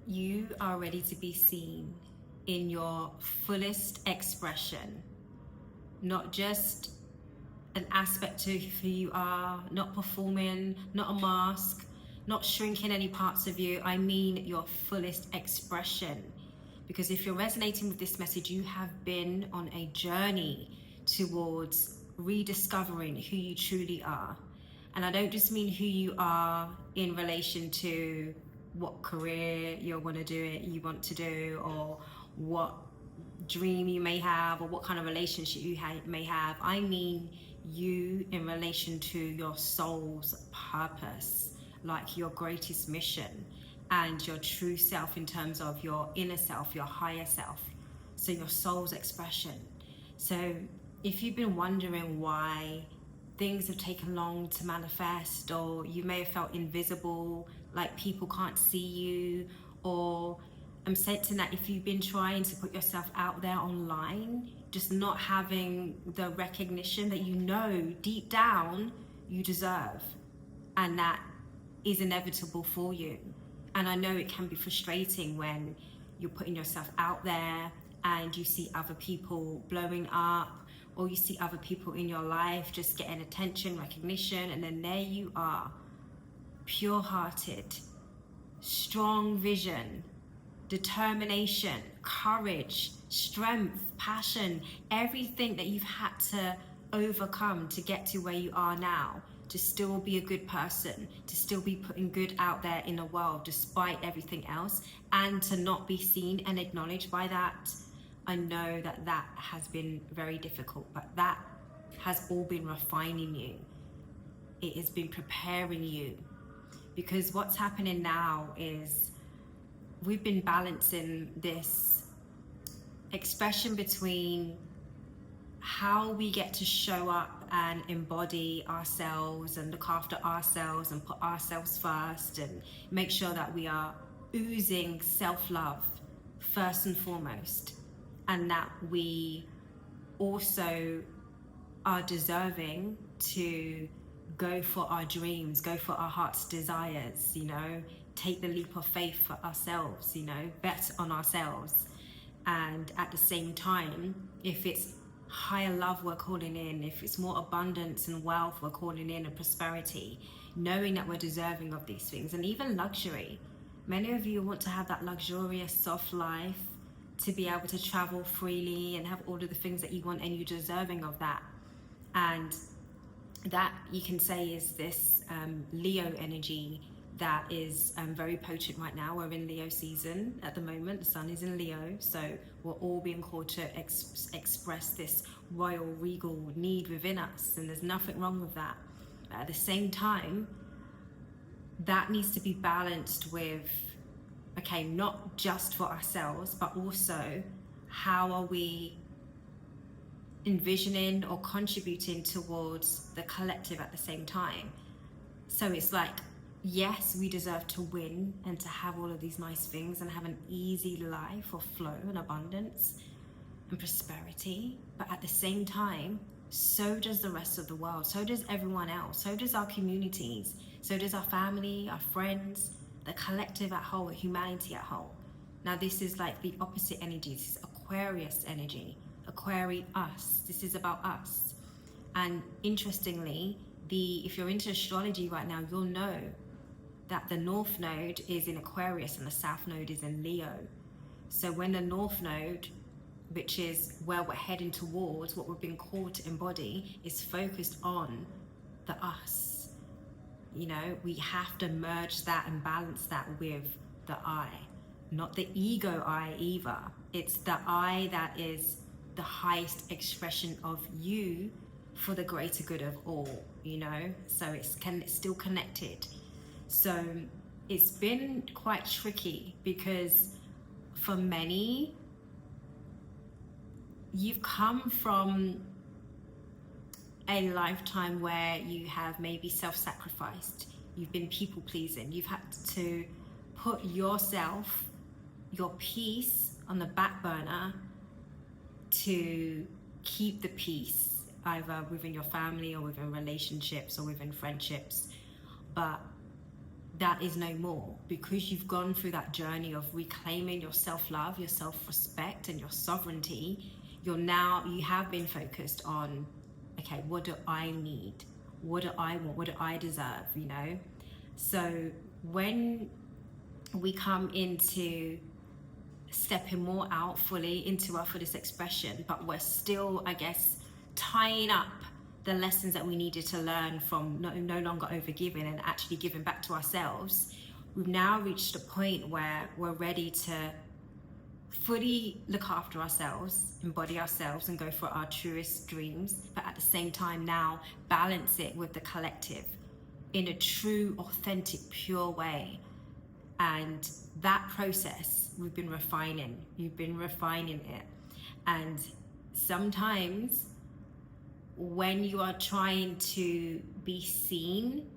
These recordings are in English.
You are ready to be seen in your fullest expression, not just an aspect of who you are, not performing, not a mask, not shrinking any parts of you. I mean your fullest expression. Because if you're resonating with this message, you have been on a journey towards rediscovering who you truly are. And I don't just mean who you are in relation to what career you want to do, or what dream you may have, or what kind of relationship you may have. I mean you in relation to your soul's purpose, like your greatest mission and your true self in terms of your inner self, your higher self. So your soul's expression. So if you've been wondering why things have taken long to manifest, or you may have felt invisible, like people can't see you, or I'm sensing that if you've been trying to put yourself out there online, just not having the recognition that you know deep down you deserve, and that is inevitable for you. And I know it can be frustrating when you're putting yourself out there and you see other people blowing up, or you see other people in your life just getting attention, recognition, and then there you are, pure-hearted, strong vision, determination, courage, strength, passion, everything that you've had to overcome to get to where you are now, to still be a good person, to still be putting good out there in the world despite everything else, and to not be seen and acknowledged by that. I know that that has been very difficult, but that has all been refining you. It has been preparing you, because what's happening now is we've been balancing this expression between how we get to show up and embody ourselves and look after ourselves and put ourselves first and make sure that we are oozing self-love first and foremost, and that we also are deserving to go for our dreams, go for our heart's desires, you know, take the leap of faith for ourselves, you know, bet on ourselves. And at the same time, if it's higher love we're calling in, if it's more abundance and wealth we're calling in, and prosperity, knowing that we're deserving of these things, and even luxury. Many of you want to have that luxurious soft life, to be able to travel freely and have all of the things that you want, and you're deserving of that. And that, you can say, is this Leo energy that is very potent right now. We're in Leo season at the moment. The sun is in Leo, so we're all being called to express this royal, regal need within us, and there's nothing wrong with that. But at the same time, that needs to be balanced with, okay, not just for ourselves, but also how are we envisioning or contributing towards the collective at the same time. So it's like, yes, we deserve to win and to have all of these nice things and have an easy life of flow and abundance and prosperity, but at the same time, so does the rest of the world, so does everyone else, so does our communities, so does our family, our friends, the collective at whole, humanity at whole. Now this is like the opposite energy. This is Aquarius energy, Aquarius. This is about us. And interestingly, if you're into astrology right now, you'll know that the North Node is in Aquarius and the South Node is in Leo. So when the North Node, which is where we're heading towards, what we've been called to embody, is focused on the us. You know, we have to merge that and balance that with the I. Not the ego I either. It's the I that is the highest expression of you for the greater good of all, you know? So it's still connected. So it's been quite tricky, because for many, you've come from a lifetime where you have maybe self-sacrificed, you've been people-pleasing, you've had to put yourself, your peace on the back burner to keep the peace, either within your family or within relationships or within friendships. But that is no more, because you've gone through that journey of reclaiming your self-love, your self-respect, and your sovereignty. You have been focused on, okay, what do I need? What do I want? What do I deserve? You know? So when we come into stepping more out fully into our fullest expression, but we're still, I guess, tying up the lessons that we needed to learn from no longer overgiving and actually giving back to ourselves, we've now reached a point where we're ready to fully look after ourselves, embody ourselves, and go for our truest dreams, but at the same time now balance it with the collective in a true, authentic, pure way. And that process you've been refining it. And sometimes when you are trying to be seen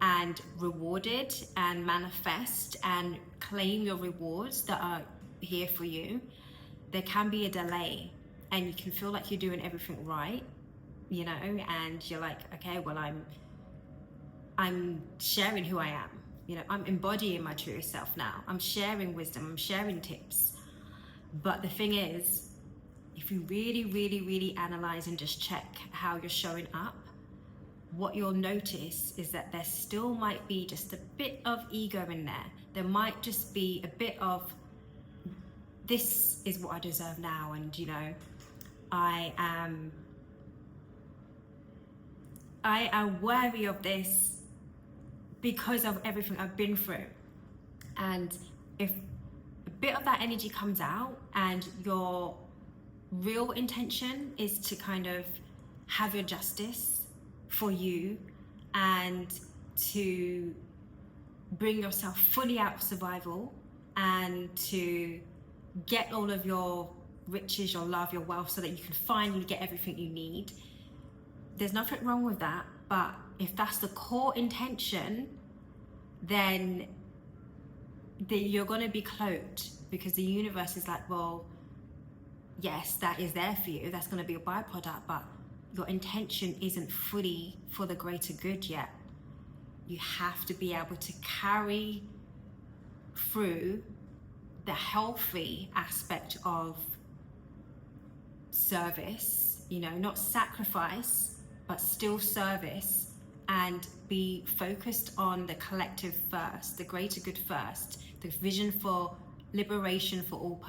and rewarded and manifest and claim your rewards that are here for you, there can be a delay, and you can feel like you're doing everything right, you know, and you're like, okay, well, I'm sharing who I am, you know, I'm embodying my truest self now, I'm sharing wisdom, I'm sharing tips. But the thing is, if you really analyze and just check how you're showing up, what you'll notice is that there still might be just a bit of ego in there. There might just be a bit of, this is what I deserve now, and you know, I am worthy of this because of everything I've been through. And if a bit of that energy comes out and your real intention is to kind of have your justice for you and to bring yourself fully out of survival and to get all of your riches, your love, your wealth, so that you can finally get everything you need, there's nothing wrong with that. But if that's the core intention, then you're going to be cloaked, because the universe is like, well, yes, that is there for you, that's going to be a byproduct, but your intention isn't fully for the greater good yet. You have to be able to carry through the healthy aspect of service, you know, not sacrifice, but still service, and be focused on the collective first, the greater good first, the vision for liberation for all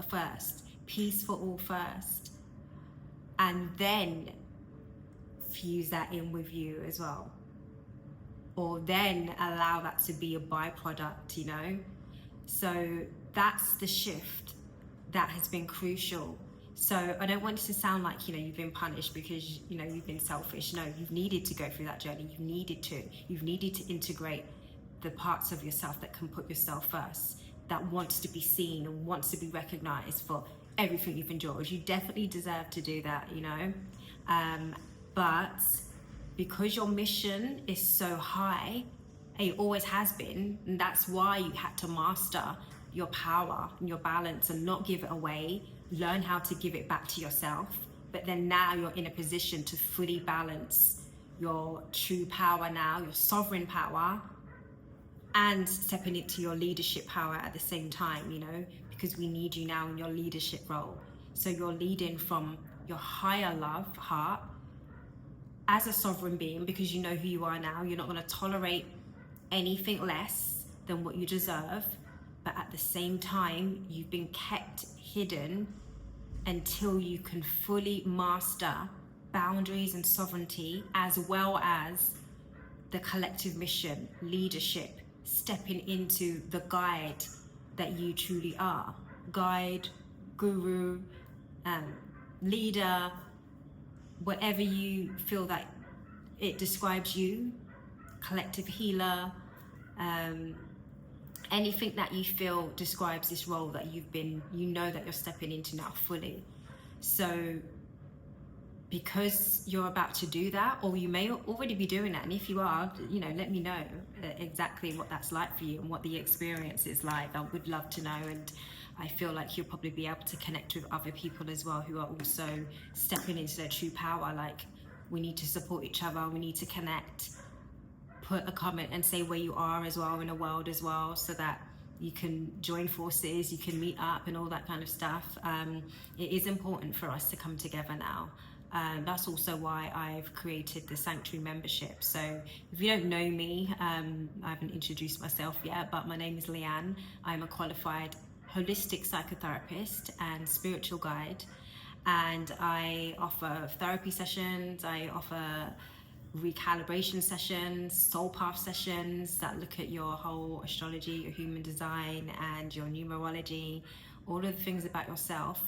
first, peace for all first, and then fuse that in with you as well, or then allow that to be a byproduct, you know. So that's the shift that has been crucial. So I don't want it to sound like, you know, you've been punished because, you know, you've been selfish. No, you've needed to go through that journey. You've needed to integrate the parts of yourself that can put yourself first, that wants to be seen and wants to be recognized for everything you've endured. You definitely deserve to do that, you know. But because your mission is so high, it always has been, and that's why you had to master your power and your balance and not give it away, learn how to give it back to yourself. But then now you're in a position to fully balance your true power now, your sovereign power, and stepping into your leadership power at the same time, you know, because we need you now in your leadership role. So you're leading from your higher love heart as a sovereign being, because you know who you are now. You're not going to tolerate anything less than what you deserve, but at the same time, you've been kept hidden until you can fully master boundaries and sovereignty, as well as the collective mission, leadership, stepping into the guide that you truly are. Guide, guru, leader, whatever you feel that it describes you, collective healer, anything that you feel describes this role that you've been, you know, that you're stepping into now fully. So because you're about to do that, or you may already be doing that, and if you are, you know, let me know exactly what that's like for you and what the experience is like. I would love to know, and I feel like you'll probably be able to connect with other people as well who are also stepping into their true power. Like, we need to support each other, we need to connect, put a comment and say where you are as well in the world as well, so that you can join forces, you can meet up and all that kind of stuff. It is important for us to come together now. That's also why I've created the Sanctuary membership. So if you don't know me, I haven't introduced myself yet, but my name is Leanne. I'm a qualified holistic psychotherapist and spiritual guide, and I offer therapy sessions, I offer recalibration sessions, soul path sessions that look at your whole astrology, your human design, and your numerology, all of the things about yourself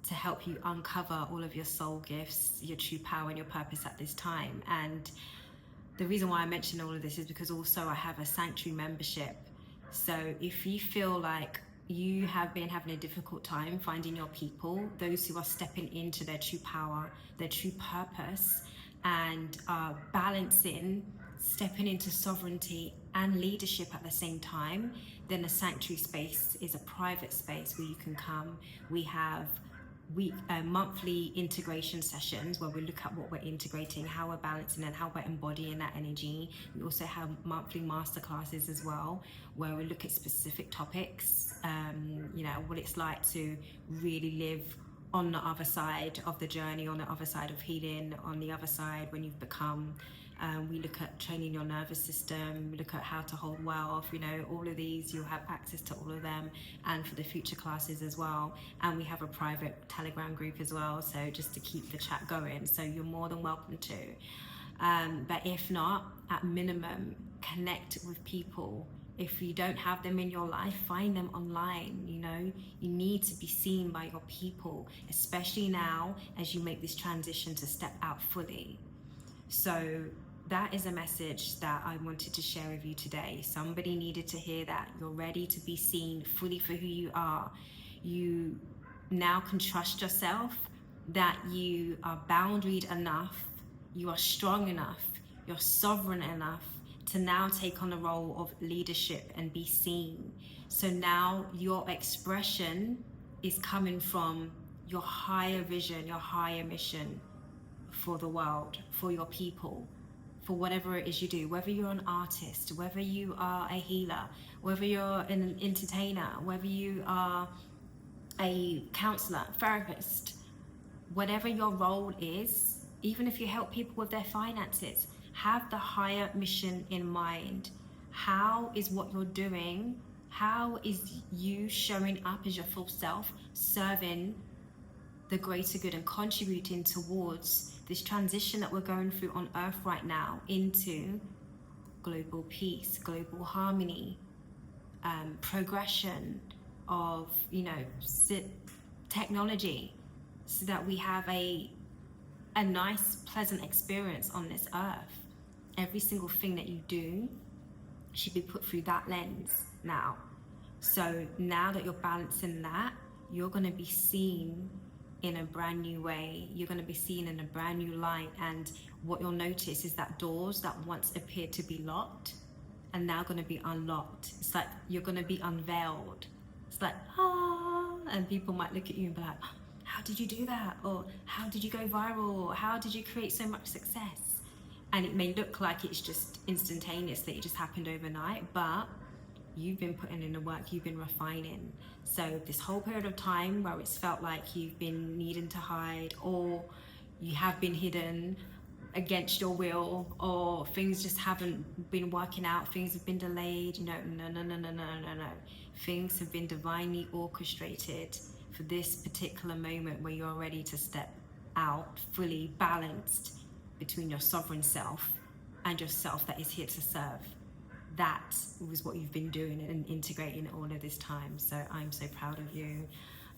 to help you uncover all of your soul gifts, your true power and your purpose at this time. And the reason why I mention all of this is because also I have a Sanctuary membership. So if you feel like you have been having a difficult time finding your people, those who are stepping into their true power, their true purpose, and balancing, stepping into sovereignty and leadership at the same time, then a Sanctuary space is a private space where you can come. We have monthly integration sessions where we look at what we're integrating, how we're balancing and how we're embodying that energy. We also have monthly masterclasses as well, where we look at specific topics, what it's like to really live on the other side of the journey, on the other side of healing, on the other side when you've become. We look at training your nervous system, we look at how to hold wealth, all of these, you'll have access to all of them, and for the future classes as well. And we have a private Telegram group as well, so just to keep the chat going, so you're more than welcome to. But if not, at minimum, connect with people. If you don't have them in your life, find them online. You need to be seen by your people, especially now as you make this transition to step out fully. So that is a message that I wanted to share with you today. Somebody needed to hear that. You're ready to be seen fully for who you are. You now can trust yourself, that you are boundaried enough, you are strong enough, you're sovereign enough to now take on the role of leadership and be seen. So now your expression is coming from your higher vision, your higher mission for the world, for your people, for whatever it is you do, whether you're an artist, whether you are a healer, whether you're an entertainer, whether you are a counselor, therapist, whatever your role is, even if you help people with their finances, have the higher mission in mind. How is what you're doing, how is you showing up as your full self, serving the greater good and contributing towards this transition that we're going through on Earth right now into global peace, global harmony, progression of, technology, so that we have a nice, pleasant experience on this Earth. Every single thing that you do should be put through that lens now. So now that you're balancing that, you're going to be seen in a brand new way. You're going to be seen in a brand new light, and what you'll notice is that doors that once appeared to be locked are now going to be unlocked. It's like you're going to be unveiled. It's like, and people might look at you and be like, how did you do that? Or how did you go viral? Or how did you create so much success? And it may look like it's just instantaneous, that it just happened overnight, but you've been putting in the work, you've been refining. So this whole period of time where it's felt like you've been needing to hide, or you have been hidden against your will, or things just haven't been working out, things have been delayed, no. Things have been divinely orchestrated for this particular moment where you're ready to step out fully balanced between your sovereign self and yourself that is here to serve. That was what you've been doing and integrating all of this time. So I'm so proud of you.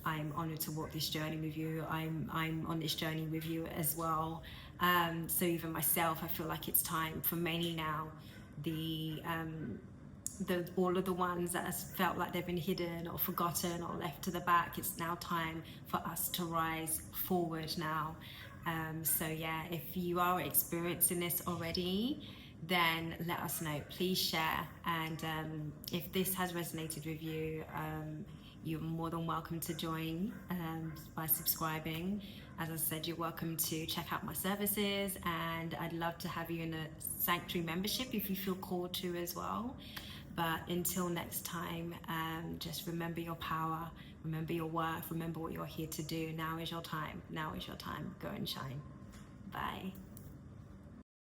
I'm honored to walk this journey with you. I'm on this journey with you as well. So even myself, I feel like it's time for many now, all of the ones that has felt like they've been hidden or forgotten or left to the back, it's now time for us to rise forward now. So yeah, if you are experiencing this already, then let us know. Please share. And if this has resonated with you, you're more than welcome to join by subscribing. As I said, you're welcome to check out my services, and I'd love to have you in a sanctuary membership if you feel called to as well. But until next time, just remember your power, remember your worth, remember what you're here to do. Now is your time. Now is your time. Go and shine. Bye.